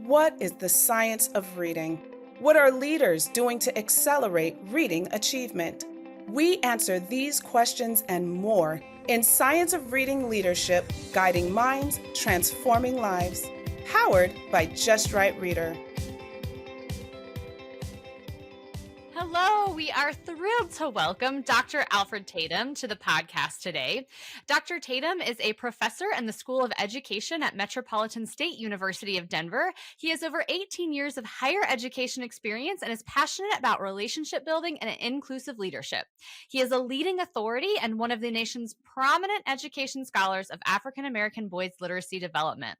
What is the science of reading? What are leaders doing to accelerate reading achievement? We answer these questions and more in Science of Reading Leadership, Guiding Minds, Transforming Lives, powered by Just Right Reader. Hello, we are thrilled to welcome Dr. Alfred Tatum to the podcast today. Dr. Tatum is a professor in the School of Education at Metropolitan State University of Denver. He has over 18 years of higher education experience and is passionate about relationship building and inclusive leadership. He is a leading authority and one of the nation's prominent education scholars of African American boys' literacy development.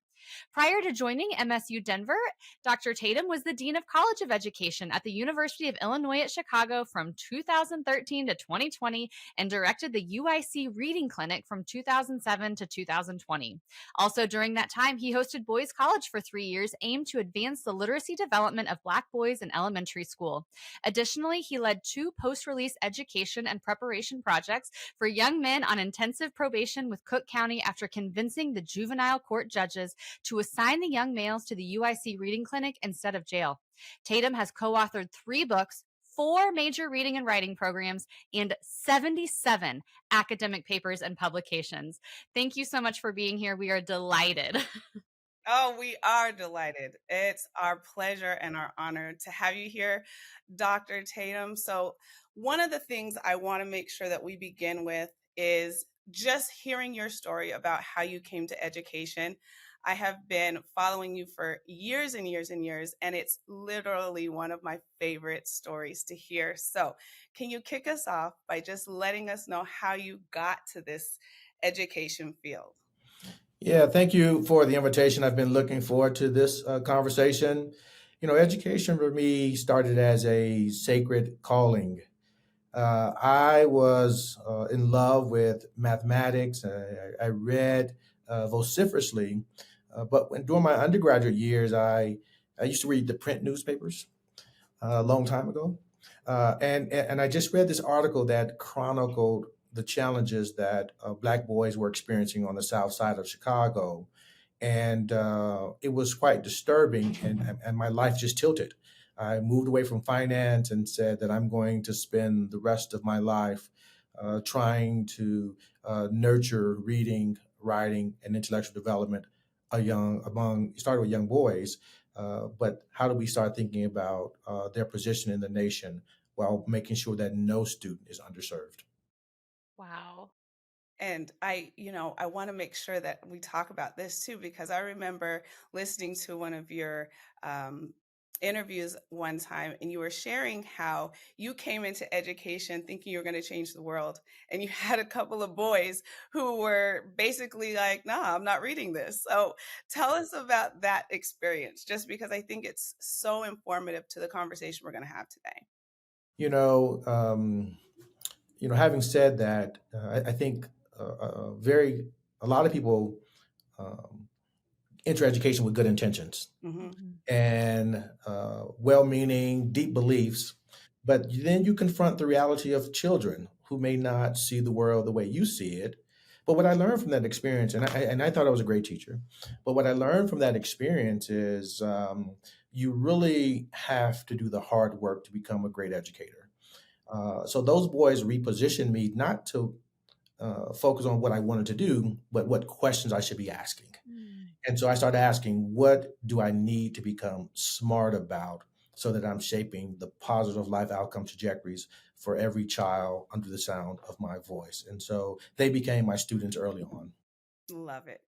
Prior to joining MSU Denver, Dr. Tatum was the Dean of College of Education at the University of Illinois at Chicago from 2013 to 2020 and directed the UIC Reading Clinic from 2007 to 2020. Also during that time, he hosted Boys College for 3 years, aimed to advance the literacy development of Black boys in elementary school. Additionally, he led 2 post-release education and preparation projects for young men on intensive probation with Cook County after convincing the juvenile court judges to assign the young males to the UIC Reading Clinic instead of jail. Tatum has co-authored 3 books, 4 major reading and writing programs, and 77 academic papers and publications. Thank you so much for being here. We are delighted. Oh, we are delighted. It's our pleasure and our honor to have you here, Dr. Tatum. So, one of the things I want to make sure that we begin with is just hearing your story about how you came to education. I have been following you for years and years and years, and it's literally one of my favorite stories to hear. So, can you kick us off by just letting us know how you got to this education field? Yeah, thank you for the invitation. I've been looking forward to this conversation. Education for me started as a sacred calling. I was in love with mathematics. I read vociferously, but during my undergraduate years, I used to read the print newspapers a long time ago, and I just read this article that chronicled the challenges that Black boys were experiencing on the South Side of Chicago, and it was quite disturbing, and my life just tilted. I moved away from finance and said that I'm going to spend the rest of my life trying to nurture reading, writing, and intellectual development started with young boys, but how do we start thinking about their position in the nation while making sure that no student is underserved? Wow. And I want to make sure that we talk about this too, because I remember listening to one of your interviews one time, and you were sharing how you came into education thinking you were going to change the world. And you had a couple of boys who were basically like, nah, I'm not reading this. So tell us about that experience, just because I think it's so informative to the conversation we're going to have today. You know, um, Having said that, I think very a lot of people um, enter education with good intentions Hmm. and well-meaning, deep beliefs, but then you confront the reality of children who may not see the world the way you see it. But what I learned from that experience, and I thought I was a great teacher, but what I learned from that experience is you really have to do the hard work to become a great educator. So those boys repositioned me not to focus on what I wanted to do, but what questions I should be asking. Mm. And so I started asking, what do I need to become smart about so that I'm shaping the positive life outcome trajectories for every child under the sound of my voice? And so they became my students early on. Love it.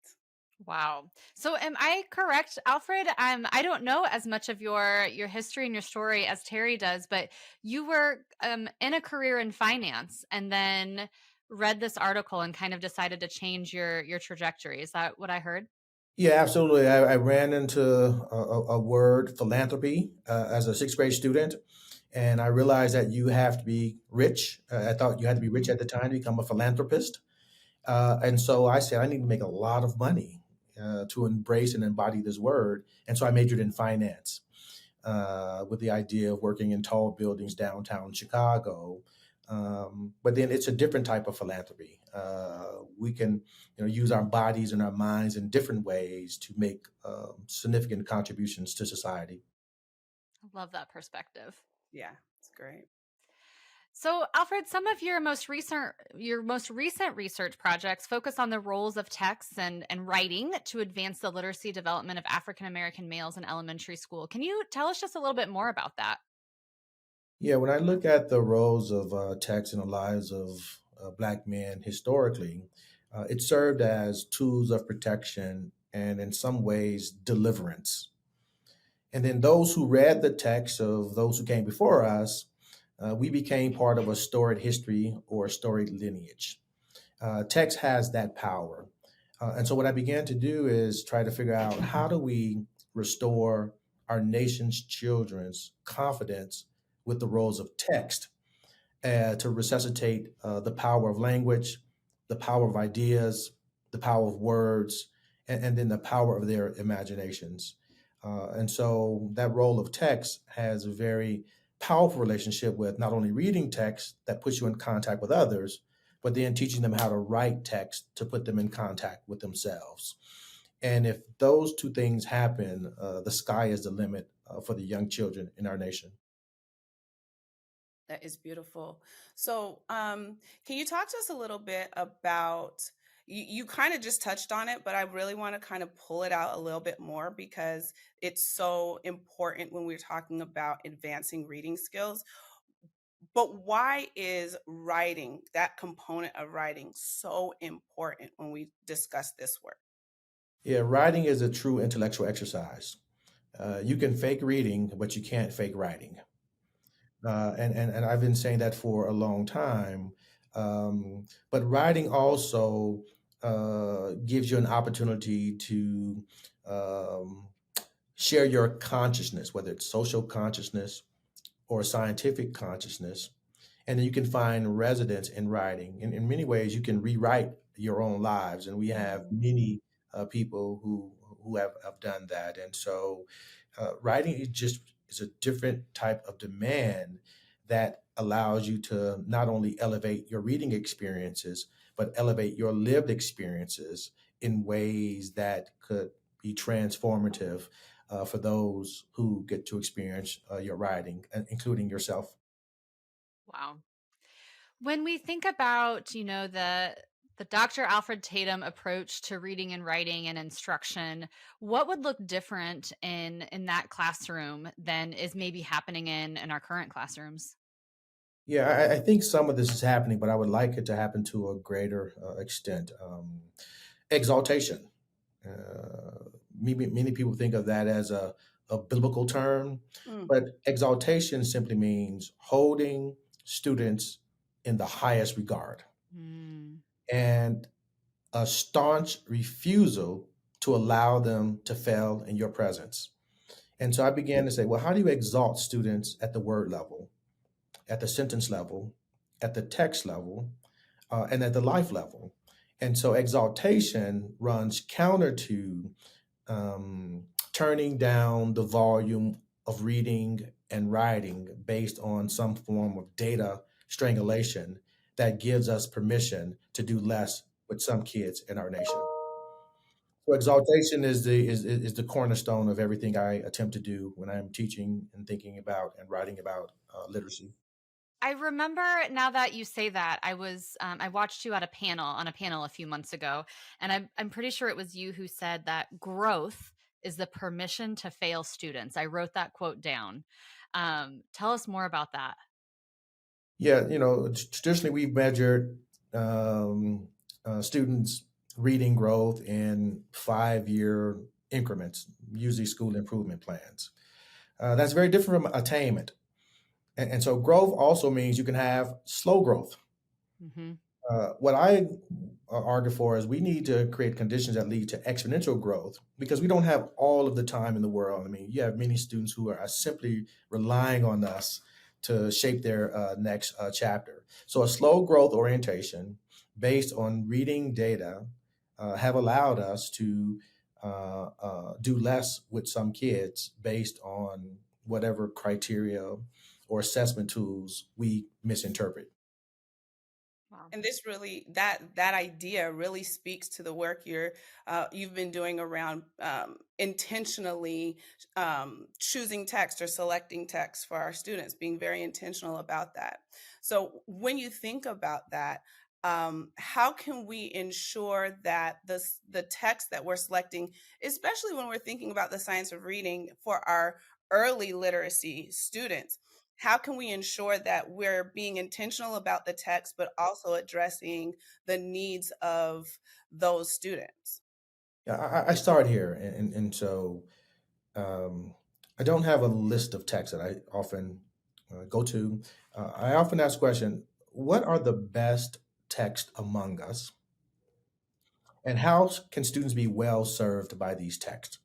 Wow. So am I correct, Alfred? I don't know as much of your history and your story as Terry does, but you were in a career in finance and then read this article and kind of decided to change your trajectory. Is that what I heard? Yeah, absolutely. I ran into a word, philanthropy, as a sixth grade student. And I realized that you have to be rich. I thought you had to be rich Mhm. at the time to become a philanthropist. And so I said, I need to make a lot of money to embrace and embody this word. And so I majored in finance with the idea of working in tall buildings downtown Chicago, But then it's a different type of philanthropy. We can, use our bodies and our minds in different ways to make significant contributions to society. I love that perspective. Yeah, it's great. So, Alfred, some of your most recent research projects focus on the roles of text and writing to advance the literacy development of African American males in elementary school. Can you tell us just a little bit more about that? Yeah, when I look at the roles of text in the lives of Black men historically, it served as tools of protection and, in some ways, deliverance. And then those who read the text of those who came before us, we became part of a storied history or a storied lineage. Text has that power. And so what I began to do is try to figure out how do we restore our nation's children's confidence with the roles of text to resuscitate the power of language, the power of ideas, the power of words, and then the power of their imaginations. And so that role of text has a very powerful relationship with not only reading text that puts you in contact with others, but then teaching them how to write text to put them in contact with themselves. And if those two things happen, the sky is the limit for the young children in our nation. That is beautiful. So, can you talk to us a little bit about you kind of just touched on it, but I really want to kind of pull it out a little bit more because it's so important when we're talking about advancing reading skills. But why is writing, that component of writing, so important when we discuss this work? Yeah, writing is a true intellectual exercise. You can fake reading, but you can't fake writing. And I've been saying that for a long time. But writing also gives you an opportunity to um, share your consciousness, whether it's social consciousness or scientific consciousness. And then you can find resonance in writing. In many ways, you can rewrite your own lives, and we have Mhm. many people who have done that. And so, writing is a different type of demand that allows you to not only elevate your reading experiences, but elevate your lived experiences in ways that could be transformative for those who get to experience your writing, including yourself. Wow. When we think about, the Dr. Alfred Tatum approach to reading and writing and instruction, what would look different in that classroom than is maybe happening in our current classrooms? Yeah, I think some of this is happening, but I would like it to happen to a greater extent. Exaltation. Uh, many people think of that as a biblical term, Mm, but exaltation simply means holding students in the highest regard Mm, and a staunch refusal to allow them to fail in your presence. And so I began to say, well, how do you exalt students at the word level, at the sentence level, at the text level, and at the life level? And so exaltation runs counter to um, turning down the volume of reading and writing based on some form of data strangulation that gives us permission to do less with some kids in our nation. So exaltation is the cornerstone of everything I attempt to do when I'm teaching and thinking about and writing about literacy. I remember now that you say that I watched you at a panel a few months ago, and I'm pretty sure it was you who said that growth is the permission to fail students. I wrote that quote down. Tell us more about that. Yeah, traditionally we've measured um, students' reading growth in 5-year increments, usually school improvement plans. That's very different from attainment. And so growth also means you can have slow growth. Hmm. What I argue for is we need to create conditions that lead to exponential growth because we don't have all of the time in the world. I mean, you have many students who are simply relying on us to shape their next chapter. So, a slow growth orientation based on reading data have allowed us to do less with some kids based on whatever criteria or assessment tools we misinterpret. And this really that idea really speaks to the work you've been doing around intentionally choosing text or selecting text for our students, being very intentional about that. So when you think about that, how can we ensure that the text that we're selecting, especially when we're thinking about the science of reading for our early literacy students, how can we ensure that we're being intentional about the text, but also addressing the needs of those students? Yeah, I start here, and so um, I don't have a list of texts that I often go to. I often ask the question, what are the best texts among us, and how can students be well served by these texts?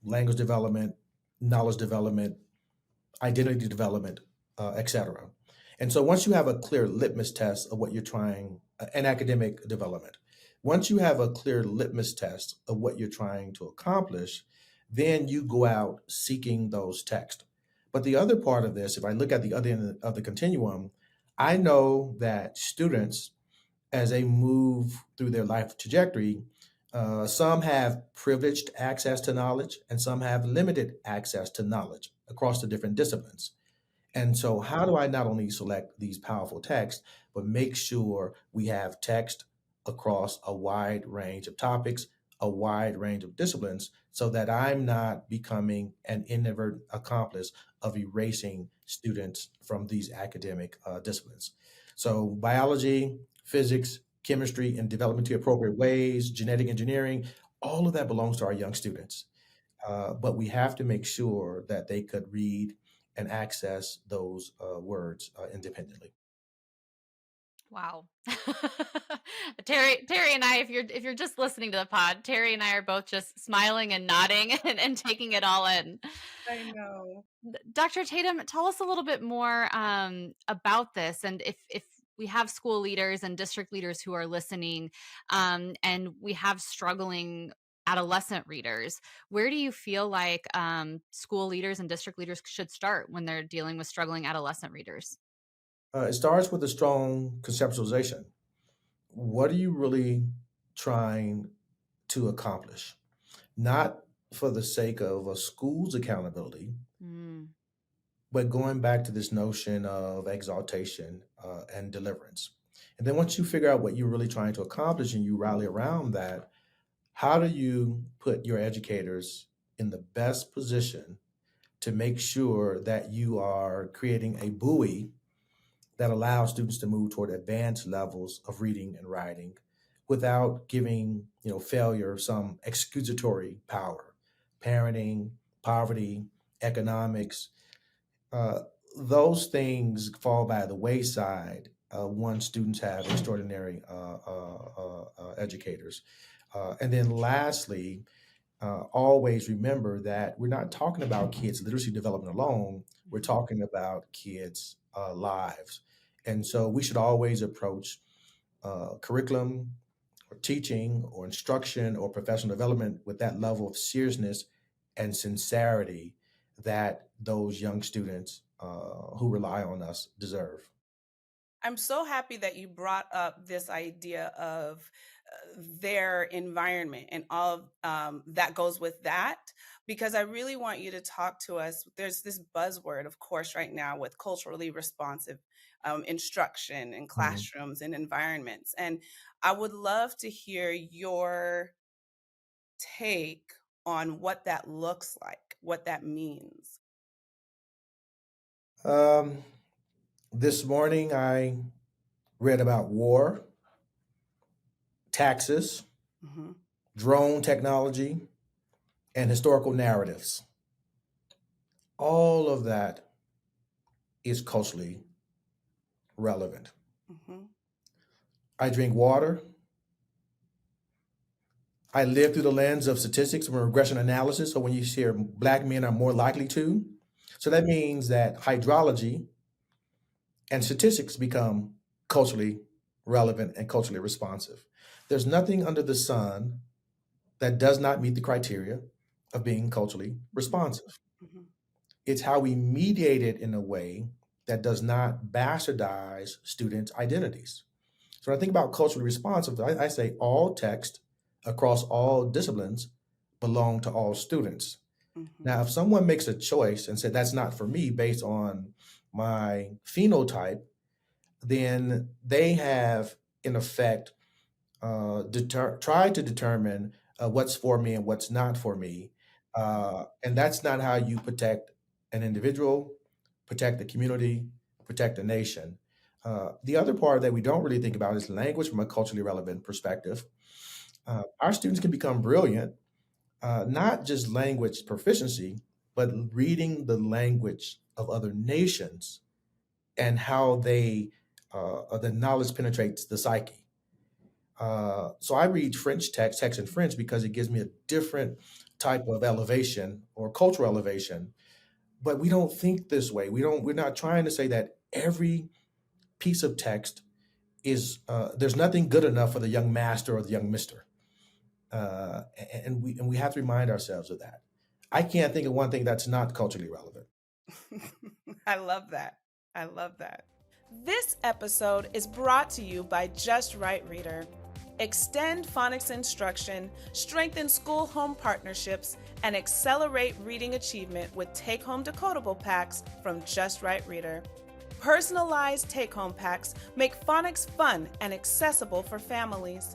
Language development, knowledge development, identity development, etc. And so once you have a clear litmus test of what you're trying, and academic development, once you have a clear litmus test of what you're trying to accomplish, then you go out seeking those texts. But the other part of this, if I look at the other end of the continuum, I know that students, as they move through their life trajectory, some have privileged access to knowledge and some have limited access to knowledge across the different disciplines. And so, how do I not only select these powerful texts, but make sure we have text across a wide range of topics, a wide range of disciplines, so that I'm not becoming an inadvertent accomplice of erasing students from these academic disciplines? So, biology, physics, chemistry, and development to appropriate ways, genetic engineering, all of that belongs to our young students. But we have to make sure that they could read and access those words independently. Wow. Terry and I, if you're just listening to the pod, Terry and I are both just smiling and nodding and taking it all in. I know. Dr. Tatum, tell us a little bit more about this, and if we have school leaders and district leaders who are listening, and we have struggling adolescent readers, where do you feel like school leaders and district leaders should start when they're dealing with struggling adolescent readers? It starts with a strong conceptualization. What are you really trying to accomplish? Not for the sake of a school's accountability, Mm, but going back to this notion of exaltation and deliverance. And then once you figure out what you're really trying to accomplish and you rally around that, how do you put your educators in the best position to make sure that you are creating a buoy that allows students to move toward advanced levels of reading and writing without giving failure some excusatory power? Parenting, poverty, economics, uh, those things fall by the wayside once students have extraordinary educators. And then lastly, always remember that we're not talking about kids' literacy development alone. We're mhm. talking about kids' lives. And so we should always approach curriculum or teaching or instruction or professional development with that level of seriousness and sincerity that those young students who rely on us deserve. I'm so happy that you brought up this idea of their environment and all of, that goes with that, because I really want you to talk to us. There's this buzzword, of course, right now with culturally responsive instruction in Mhm. classrooms and environments. And I would love to hear your take on what that looks like, what that means. Um, this morning, I read about war, taxes, Hmm. drone technology, and historical narratives. All of that is culturally relevant. Hmm. I drink water. I live through the lens of statistics and regression analysis. So when you hear black men are more likely to, so that means that hydrology and statistics become culturally relevant and culturally responsive. There's nothing under the sun that does not meet the criteria of being culturally responsive. Hmm. It's how we mediate it in a way that does not bastardize students' identities. So when I think about culturally responsive, I say all text across all disciplines belong to all students. Hmm. Now, if someone makes a choice and said that's not for me based on my phenotype, then they have, in effect, try to determine what's for me and what's not for me. And that's not how you protect an individual, protect the community, protect the nation. The other part that we don't really think about is language from a culturally relevant perspective. Our students can become brilliant, not just language proficiency, but reading the language of other nations and how the knowledge penetrates the psyche. So I read French text in French because it gives me a different type of elevation or cultural elevation. But we don't think this way. We're not trying to say that every piece of text is there's nothing good enough for the young master or the young mister. And we have to remind ourselves of that. I can't think of one thing that's not culturally relevant. I love that. I love that. This episode is brought to you by Just Right Reader. Extend phonics instruction, strengthen school home partnerships, and accelerate reading achievement with take home decodable packs from Just Right Reader. Personalized take home packs make phonics fun and accessible for families.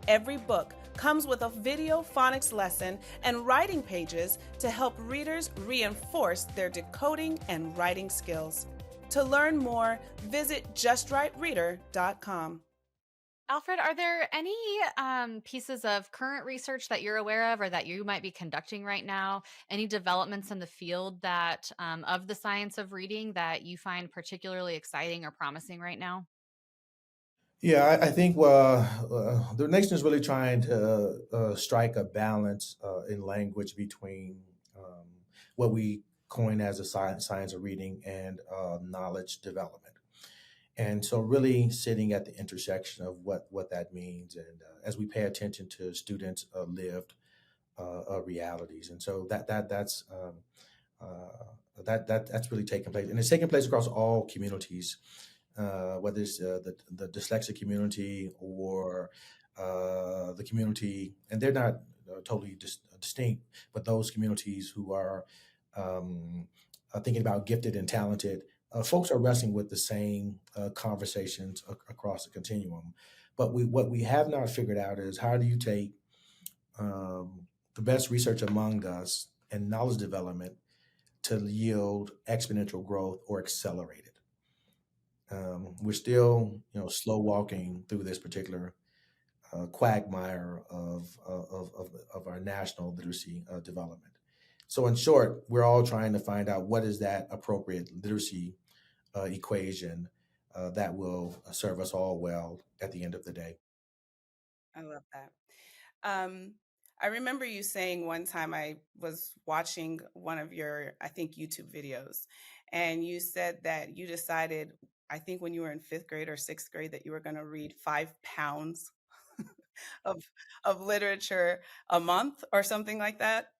Every book comes with a video phonics lesson and writing pages to help readers reinforce their decoding and writing skills. To learn more, visit justrightreader.com. Alfred, are there any pieces of current research that you're aware of or that you might be conducting right now? Any developments in the field that of the science of reading that you find particularly exciting or promising right now? Yeah, I think the nation is really trying to strike a balance in language between what we coin as a science of reading and knowledge development. And so, really sitting at the intersection of what that means, and as we pay attention to students' lived realities, and so that's really taking place, and it's taking place across all communities, whether it's the dyslexic community or the community, and they're not totally distinct, but those communities who are thinking about gifted and talented folks are wrestling with the same conversations across the continuum. But what we have not figured out is how do you take the best research among us and knowledge development to yield exponential growth or accelerate it. We're still, slow walking through this particular quagmire of our national literacy development. So, in short, we're all trying to find out what is that appropriate literacy equation that will serve us all well at the end of the day. I love that. Um, I remember you saying one time I was watching one of your, I think, YouTube videos, and you said that you decided, I think when you were in fifth grade or sixth grade, that you were going to read 5 pounds of of literature a month or something like that.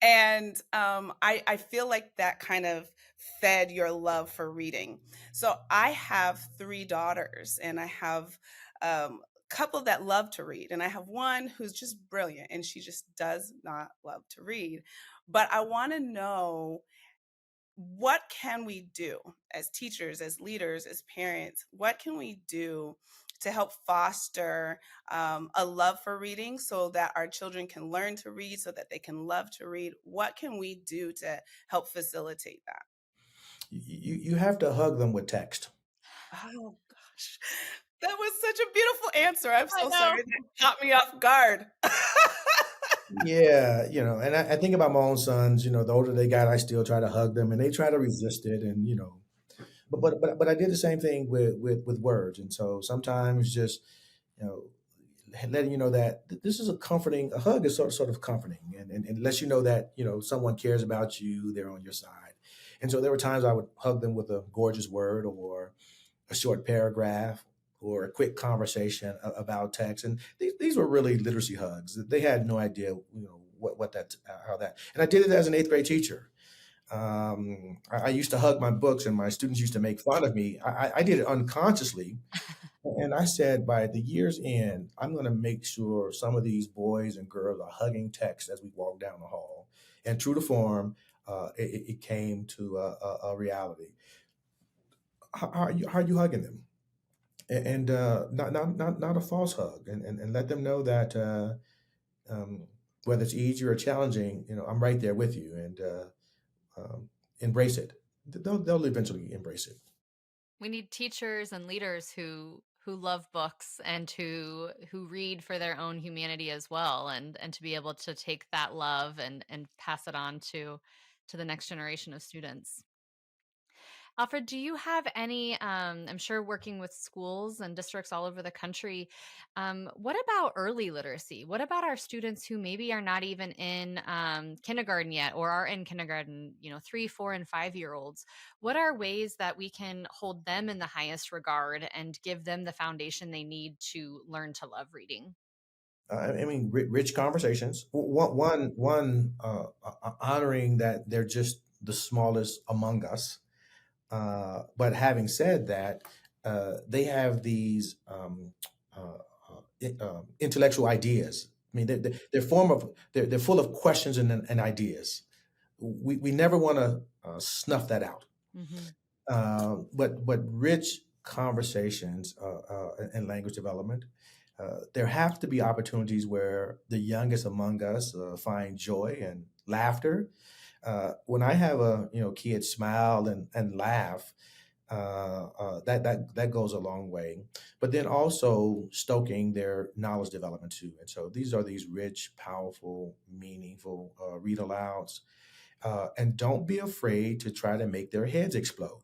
And I feel like that kind of fed your love for reading. So I have 3 daughters, and I have a couple that love to read, and I have one who's just brilliant, and she just does not love to read. But I want to know, what can we do as teachers, as leaders, as parents? What can we do to help foster a love for reading so that our children can learn to read, so that they can love to read? What can we do to help facilitate that? You have to hug them with text. Oh gosh, that was such a beautiful answer. I'm I so know. sorry that caught me off guard. Yeah, and I think about my own sons. The older they got, I still try to hug them, and they try to resist it, and but I did the same thing with words, and so sometimes just you know letting you know that this is a hug is sort of comforting, and lets you know that someone cares about you, they're on your side, and so there were times I would hug them with a gorgeous word or a short paragraph or a quick conversation about text. And these were really literacy hugs. They had no idea, what that, how that. And I did it as an eighth grade teacher. I used to hug my books, and my students used to make fun of me. I did it unconsciously. And I said, by the year's end, I'm going to make sure some of these boys and girls are hugging text as we walk down the hall. And true to form, it came to a reality. How are you hugging them? And not a false hug, and let them know that um, whether it's easy or challenging, I'm right there with you, and embrace it. They'll eventually embrace it. We need teachers and leaders who love books and who read for their own humanity as well, and to be able to take that love and pass it on to the next generation of students. Alfred, do you have any, I'm sure working with schools and districts all over the country, what about early literacy? What about our students who maybe are not even in kindergarten yet or are in kindergarten, 3, 4, and 5-year olds? What are ways that we can hold them in the highest regard and give them the foundation they need to learn to love reading? I mean, rich conversations. One, honoring that they're just the smallest among us. But having said that, they have these intellectual ideas. I mean, they're full of questions and ideas. We never want to snuff that out. Hmm. But rich conversations and language development. There have to be opportunities where the youngest among us find joy and laughter. When I have a kid smile and laugh, that goes a long way. But then also stoking their knowledge development too. And so these are these rich, powerful, meaningful read alouds. And don't be afraid to try to make their heads explode.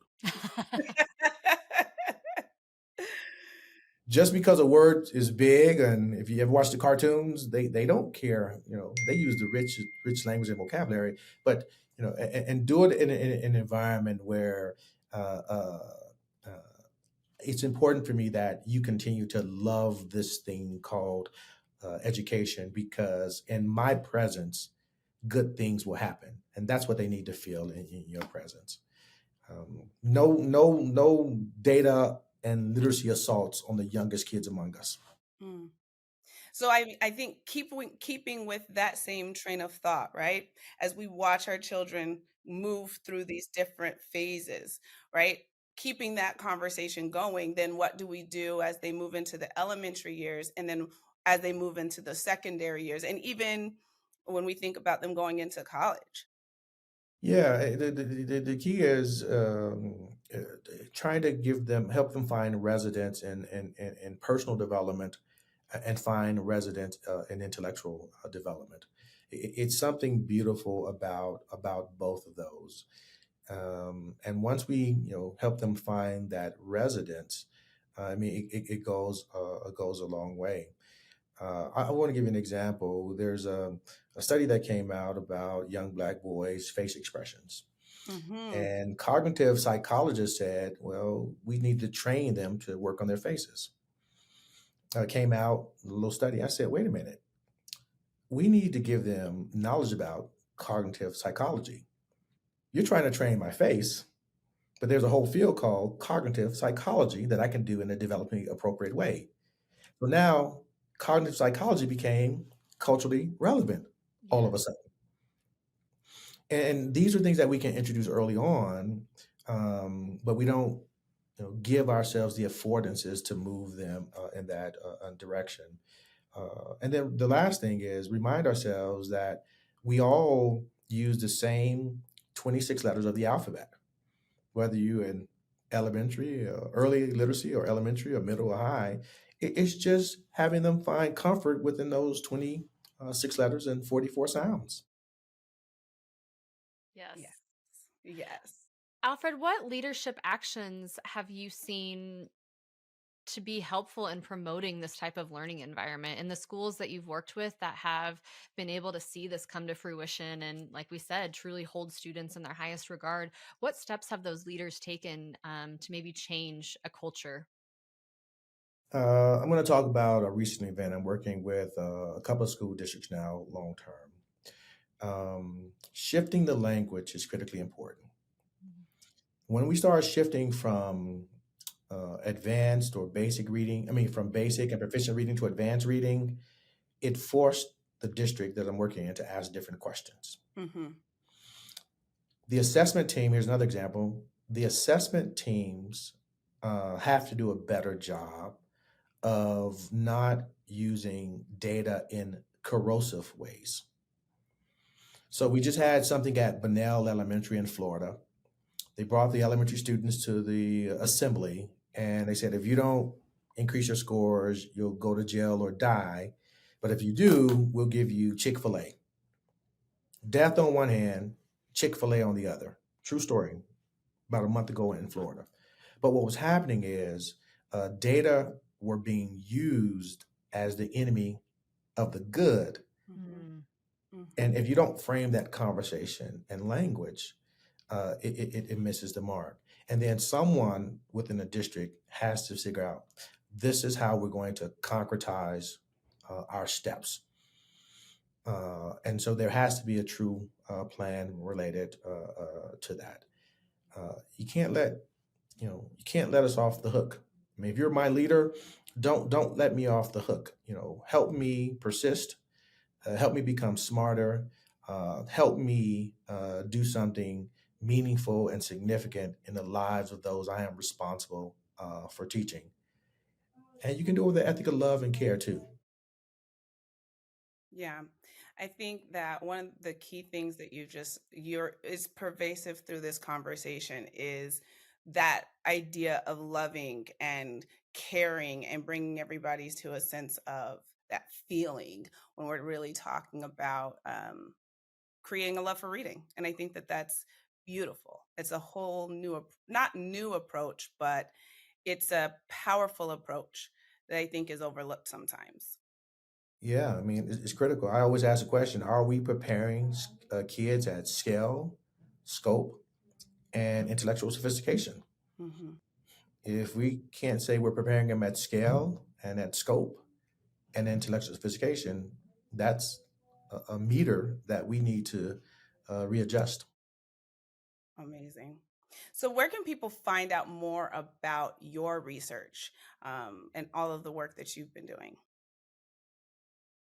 Just because a word is big, and if you ever watch the cartoons, they don't care. They use the rich language and vocabulary, but and do it in an environment where uh, uh, uh, it's important for me that you continue to love this thing called education, because in my presence, good things will happen, and that's what they need to feel in your presence. No data and literacy assaults on the youngest kids among us. Mm. So I think keeping with that same train of thought, right? As we watch our children move through these different phases, right? Keeping that conversation going, then what do we do as they move into the elementary years, and then as they move into the secondary years, and even when we think about them going into college? Yeah, the key is trying to help them find residence in personal development, and find residence in intellectual development. It's something beautiful about both of those. And once we help them find that residence, I mean, it goes a long way. I want to give you an example. There's a study that came out about young Black boys' face expressions. Hmm. And cognitive psychologists said, well, we need to train them to work on their faces. Came out a little study. I said, wait a minute, we need to give them knowledge about cognitive psychology. You're trying to train my face, but there's a whole field called cognitive psychology that I can do in a developing appropriate way. So now cognitive psychology became culturally relevant all Yeah. of a sudden. And these are things that we can introduce early on, but we don't give ourselves the affordances to move them in that direction. And then the last thing is remind ourselves that we all use the same 26 letters of the alphabet, whether you're in elementary, early literacy, or elementary, or middle, or high. It's just having them find comfort within those 26 letters and 44 sounds. Yes. Yes. Yes. Alfred, what leadership actions have you seen to be helpful in promoting this type of learning environment in the schools that you've worked with that have been able to see this come to fruition and, like we said, truly hold students in their highest regard? What steps have those leaders taken to maybe change a culture? I'm going to talk about a recent event. I'm working with a couple of school districts now, long term. Shifting the language is critically important. When we start shifting from advanced or basic reading, I mean, from basic and proficient reading to advanced reading, it forced the district that I'm working in to ask different questions. Mm-hmm. The assessment team, here's another example. The assessment teams have to do a better job of not using data in corrosive ways. So we just had something at Bunnell Elementary in Florida. They brought the elementary students to the assembly and they said, if you don't increase your scores, you'll go to jail or die. But if you do, we'll give you Chick-fil-A. Death on one hand, Chick-fil-A on the other. True story, about a month ago in Florida. But what was happening is data were being used as the enemy of the good. Mm-hmm. And if you don't frame that conversation in language, it misses the mark. And then someone within the district has to figure out this is how we're going to concretize our steps. And so there has to be a true plan related to that. You can't let you can't let us off the hook. I mean, if you're my leader, don't let me off the hook. Help me persist, help me become smarter, help me do something meaningful and significant in the lives of those I am responsible for teaching. And you can do it with the ethic of love and care too. Yeah. I think that one of the key things that you're is pervasive through this conversation is that idea of loving and caring and bringing everybody to a sense of that feeling when we're really talking about creating a love for reading. And I think that that's beautiful. It's a whole not new approach, but it's a powerful approach that I think is overlooked sometimes. Yeah, I mean, it's critical. I always ask the question: are we preparing kids at scale, scope, and intellectual sophistication? Hmm. If we can't say we're preparing them at scale and at scope and intellectual sophistication, that's a meter that we need to readjust. Amazing. So, where can people find out more about your research and all of the work that you've been doing?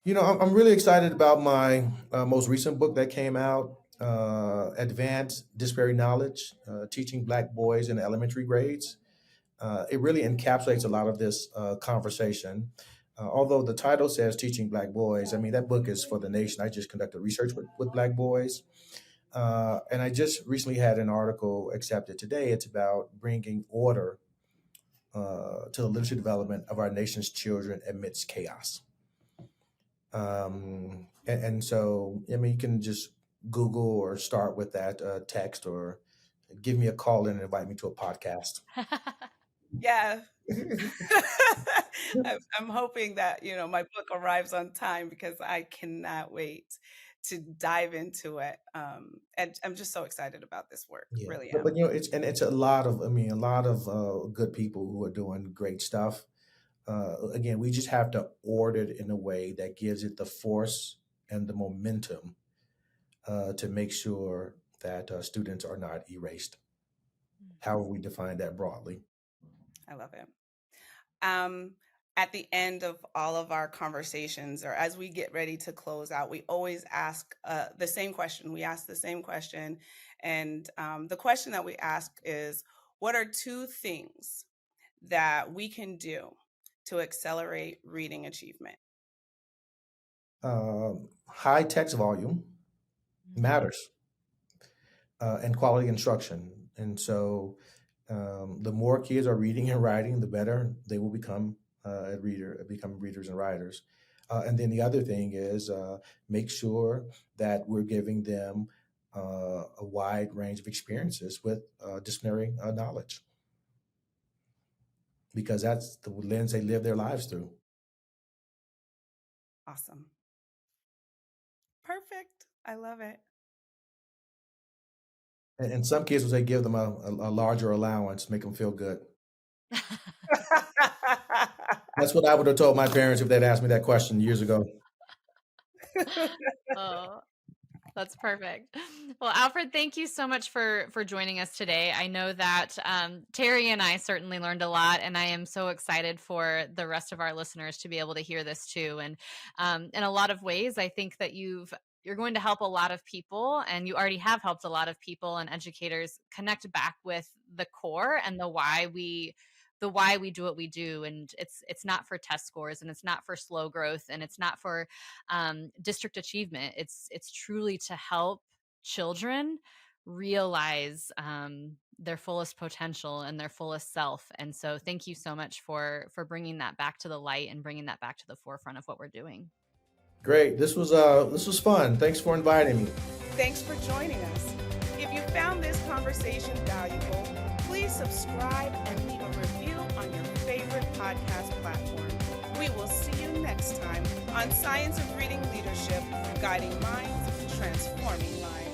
I'm really excited about my most recent book that came out, Advanced Disparate Knowledge, Teaching Black Boys in Elementary Grades. It really encapsulates a lot of this conversation. Although the title says Teaching Black Boys, I mean, that book is for the nation. I just conducted research with Black boys. And I just recently had an article accepted today. It's about bringing order to the literacy development of our nation's children amidst chaos. And so, I mean, you can just Google or start with that text or give me a call and invite me to a podcast. Yeah. I'm hoping that, my book arrives on time because I cannot wait to dive into it. And I'm just so excited about this work. Yeah, Really but am. it's a lot of, I mean, a lot of good people who are doing great stuff. Again, we just have to order it in a way that gives it the force and the momentum to make sure that students are not erased. However, we define that broadly. I love it. Um, at the end of all of our conversations, or as we get ready to close out, we always ask the same question. We ask the same question. And the question that we ask is, what are two things that we can do to accelerate reading achievement? High text volume matters and quality instruction. And so the more kids are reading and writing, the better they will become become readers and writers. And then the other thing is make sure that we're giving them a wide range of experiences with disciplinary knowledge because that's the lens they live their lives through. Awesome. Perfect. I love it. And some kids will say give them a larger allowance, make them feel good. That's what I would have told my parents if they'd asked me that question years ago. Oh, That's perfect. Well, Alfred, thank you so much for joining us today. I know that Terri and I certainly learned a lot, and I am so excited for the rest of our listeners to be able to hear this too. And in a lot of ways, I think that you're going to help a lot of people, and you already have helped a lot of people and educators connect back with the core and the why we do what we do. And it's not for test scores, and it's not for slow growth, and it's not for district achievement. It's truly to help children realize their fullest potential and their fullest self. And so thank you so much for bringing that back to the light and bringing that back to the forefront of what we're doing. Great. This was fun. Thanks for inviting me. Thanks for joining us. If you found this conversation valuable, please subscribe and leave a review on your favorite podcast platform. We will see you next time on Science of Reading Leadership, Guiding Minds, Transforming Lives.